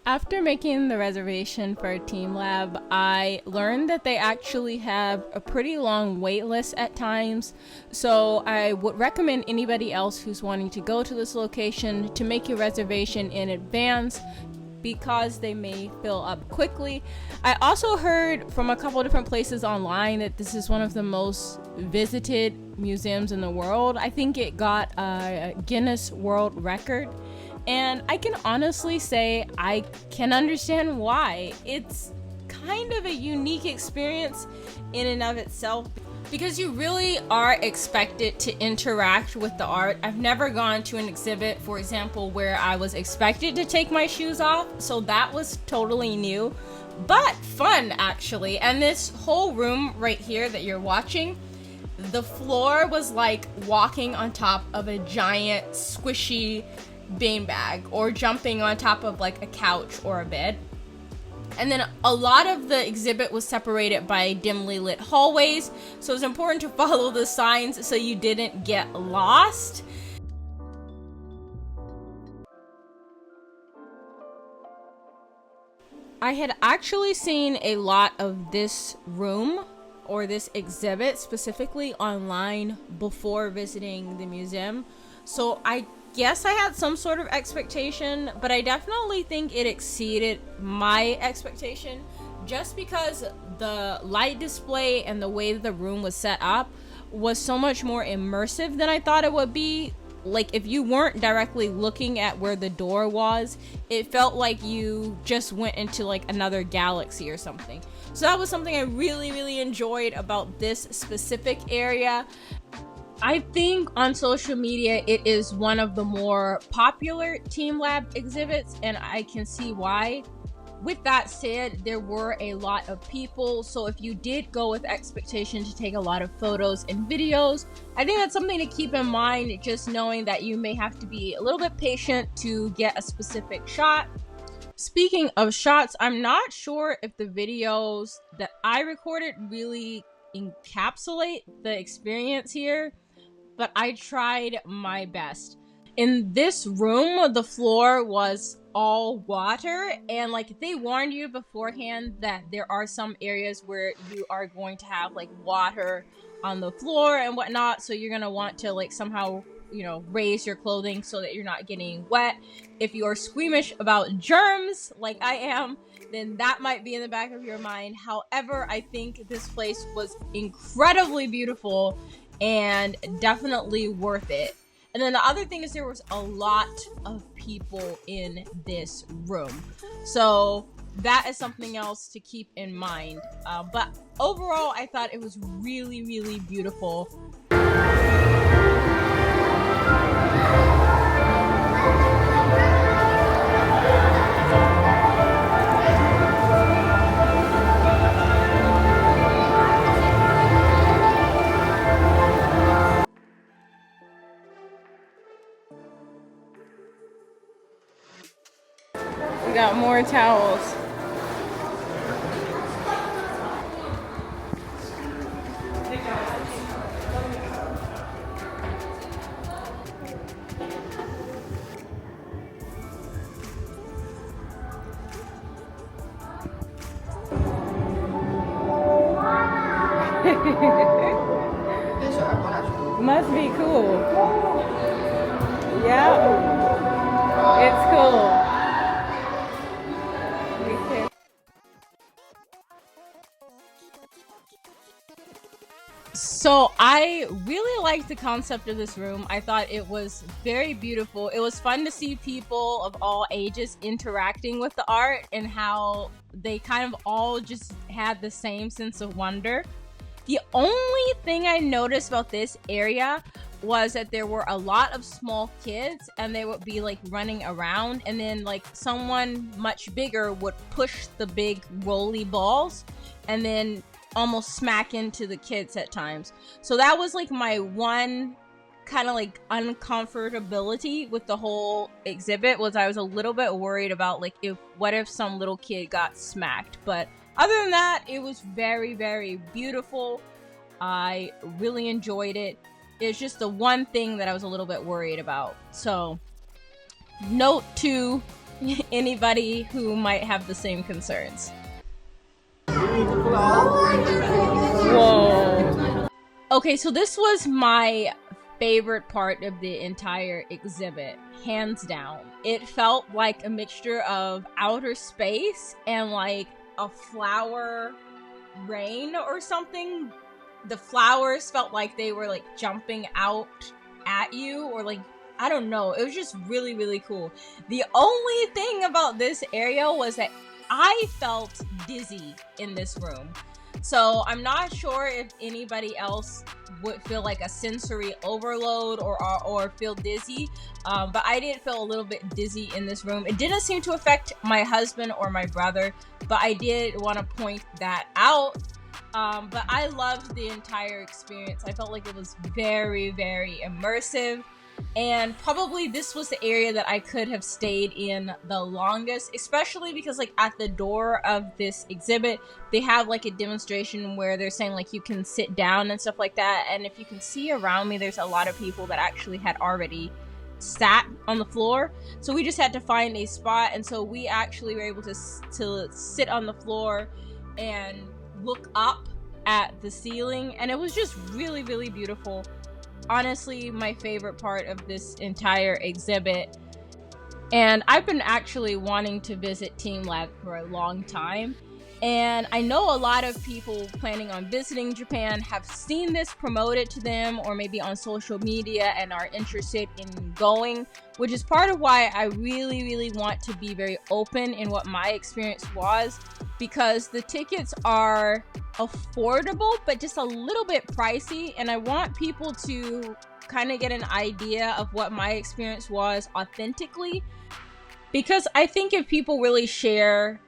After making the reservation for teamLab, I learned that they actually have a pretty long wait list at times, so I would recommend anybody else who's wanting to go to this location to make your reservation in advance because they may fill up quickly. I also heard from a couple different places online that this is one of the most visited museums in the world. I think it got a Guinness World Record. And I can honestly say I can understand why. It's kind of a unique experience in and of itself because you really are expected to interact with the art. I've never gone to an exhibit, for example, where I was expected to take my shoes off, so that was totally new, but fun actually. And this whole room right here that you're watching, the floor was like walking on top of a giant squishy beanbag or jumping on top of like a couch or a bed. And then a lot of the exhibit was separated by dimly lit hallways, so it's important to follow the signs so you didn't get lost. I had actually seen a lot of this room or this exhibit specifically online before visiting the museum, so I guess I had some sort of expectation, but I definitely think it exceeded my expectation just because the light display and the way that the room was set up was so much more immersive than I thought it would be. Like, if you weren't directly looking at where the door was, it felt like you just went into like another galaxy or something. So that was something I really enjoyed about this specific area. I think on social media it is one of the more popular teamLab exhibits, and I can see why. With that said, there were a lot of people, so if you did go with expectation to take a lot of photos and videos, I think that's something to keep in mind, just knowing that you may have to be a little bit patient to get a specific shot. Speaking of shots, I'm not sure if the videos that I recorded really encapsulate the experience here, but I tried my best. In this room, the floor was all water, and like they warned you beforehand that there are some areas where you are going to have like water on the floor and whatnot, so you're gonna want to like somehow, you know, raise your clothing so that you're not getting wet. If you are squeamish about germs like I am, then that might be in the back of your mind. However, I think this place was incredibly beautiful and definitely worth it. And then the other thing is there was a lot of people in this room, so that is something else to keep in mind. But overall, I thought it was really beautiful. We got more towels. Must be cool. Yeah, it's cool. So I really liked the concept of this room. I thought it was very beautiful. It was fun to see people of all ages interacting with the art and how they kind of all just had the same sense of wonder. The only thing I noticed about this area was that there were a lot of small kids and they would be like running around, and then like someone much bigger would push the big rolly balls and then almost smack into the kids at times. So that was like my one kind of like uncomfortability with the whole exhibit, was I was a little bit worried about like what if some little kid got smacked. But other than that, it was very beautiful. I really enjoyed it. It's just the one thing that I was a little bit worried about. So note to anybody who might have the same concerns. Whoa. Okay, so this was my favorite part of the entire exhibit, hands down. It felt like a mixture of outer space and like a flower rain or something. The flowers felt like they were like jumping out at you, or like, I don't know. It was just really, really cool. The only thing about this area was that I felt dizzy in this room. So I'm not sure if anybody else would feel like a sensory overload or feel dizzy, but I did feel a little bit dizzy in this room. It didn't seem to affect my husband or my brother, but I did want to point that out. But I loved the entire experience. I felt like it was very, very immersive. And probably this was the area that I could have stayed in the longest, especially because like at the door of this exhibit, they have like a demonstration where they're saying like you can sit down and stuff like that. And if you can see around me, there's a lot of people that actually had already sat on the floor. So we just had to find a spot. And so we actually were able to sit on the floor and look up at the ceiling. And it was just really, really beautiful. Honestly, my favorite part of this entire exhibit. And I've been actually wanting to visit teamLab for a long time. And I know a lot of people planning on visiting Japan have seen this promoted to them or maybe on social media and are interested in going, which is part of why I really, really want to be very open in what my experience was, because the tickets are affordable but just a little bit pricey, and I want people to kind of get an idea of what my experience was authentically, because I think if people really share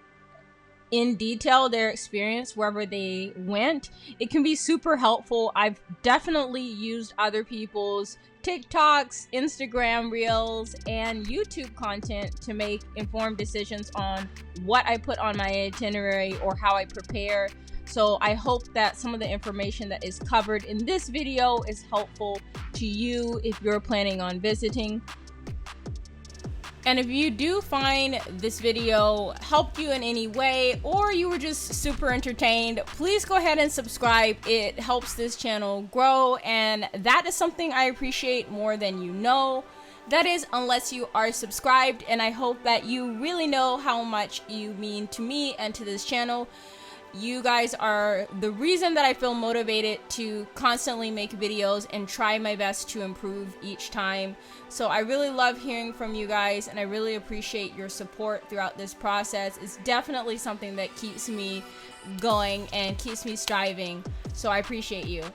in detail their experience wherever they went, it can be super helpful. I've definitely used other people's TikToks, Instagram reels, and YouTube content to make informed decisions on what I put on my itinerary or how I prepare. So I hope that some of the information that is covered in this video is helpful to you if you're planning on visiting. And if you do find this video helped you in any way, or you were just super entertained, please go ahead and subscribe. It helps this channel grow, and that is something I appreciate more than you know. That is, unless you are subscribed, and I hope that you really know how much you mean to me and to this channel. You guys are the reason that I feel motivated to constantly make videos and try my best to improve each time. So I really love hearing from you guys, and I really appreciate your support throughout this process. It's definitely something that keeps me going and keeps me striving. So I appreciate you.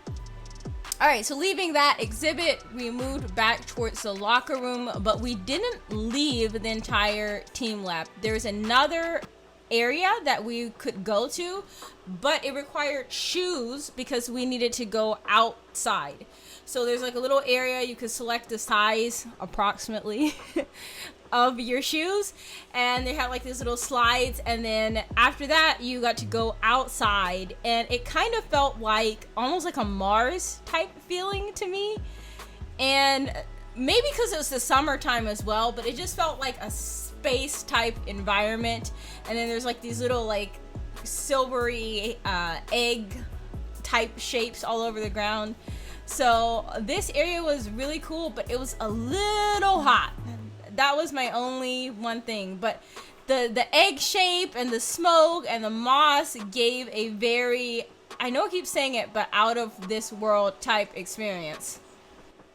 Alright, so leaving that exhibit, we moved back towards the locker room, but we didn't leave the entire teamLab. There's another area that we could go to, but it required shoes because we needed to go outside. So there's like a little area you could select the size approximately of your shoes, and they had like these little slides, and then after that you got to go outside, and it kind of felt like almost like a Mars type feeling to me, and maybe because it was the summertime as well, but it just felt like a space type environment. And then there's like these little like silvery egg type shapes all over the ground. So this area was really cool, but it was a little hot. That was my only one thing. But the egg shape and the smoke and the moss gave a very, I know I keep saying it, but out of this world type experience.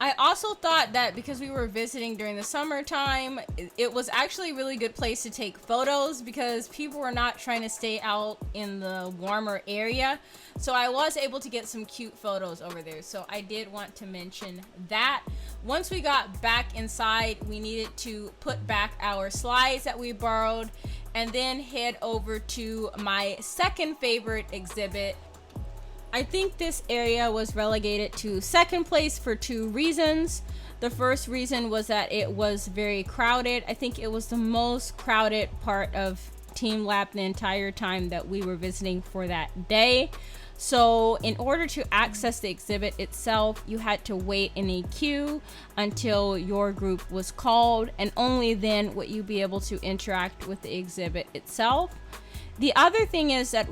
I also thought that because we were visiting during the summertime, it was actually a really good place to take photos because people were not trying to stay out in the warmer area. So I was able to get some cute photos over there. So I did want to mention that. Once we got back inside, we needed to put back our slides that we borrowed and then head over to my second favorite exhibit. I think this area was relegated to second place for two reasons. The first reason was that it was very crowded. I think it was the most crowded part of teamLab the entire time that we were visiting for that day. So in order to access the exhibit itself, you had to wait in a queue until your group was called, and only then would you be able to interact with the exhibit itself. The other thing is that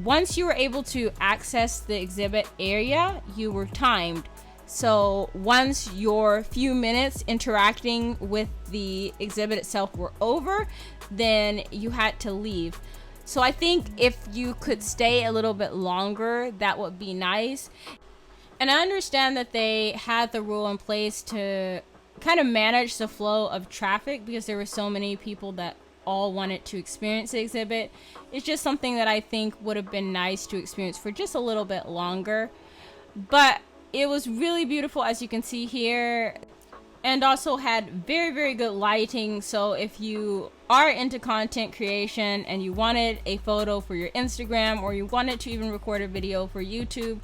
once you were able to access the exhibit area, you were timed. So once your few minutes interacting with the exhibit itself were over, then you had to leave. So I think if you could stay a little bit longer, that would be nice. And I understand that they had the rule in place to kind of manage the flow of traffic because there were so many people that all wanted to experience the exhibit. It's just something that I think would have been nice to experience for just a little bit longer. But it was really beautiful, as you can see here, and also had very, very good lighting. So if you are into content creation and you wanted a photo for your Instagram, or you wanted to even record a video for YouTube,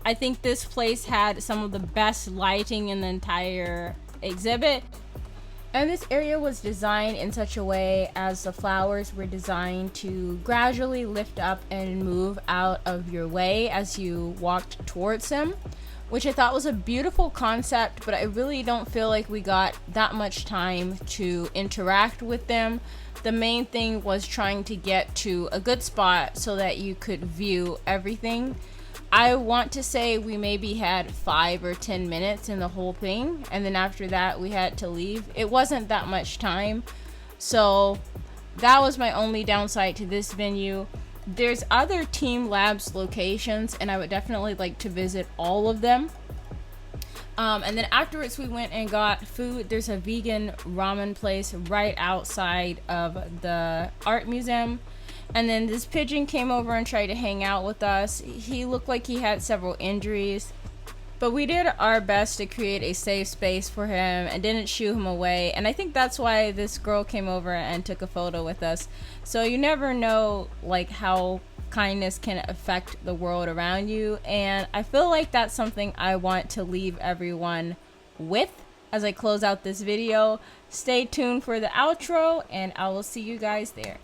I think this place had some of the best lighting in the entire exhibit. And this area was designed in such a way as the flowers were designed to gradually lift up and move out of your way as you walked towards them, which I thought was a beautiful concept, but I really don't feel like we got that much time to interact with them. The main thing was trying to get to a good spot so that you could view everything. I want to say we maybe had 5 or 10 minutes in the whole thing, and then after that we had to leave. It wasn't that much time, so that was my only downside to this venue. There's other teamLabs locations, and I would definitely like to visit all of them. And then afterwards we went and got food. There's a vegan ramen place right outside of the art museum. And then this pigeon came over and tried to hang out with us. He looked like he had several injuries, but we did our best to create a safe space for him and didn't shoo him away. And I think that's why this girl came over and took a photo with us. So you never know like how kindness can affect the world around you. And I feel like that's something I want to leave everyone with as I close out this video. Stay tuned for the outro, and I will see you guys there.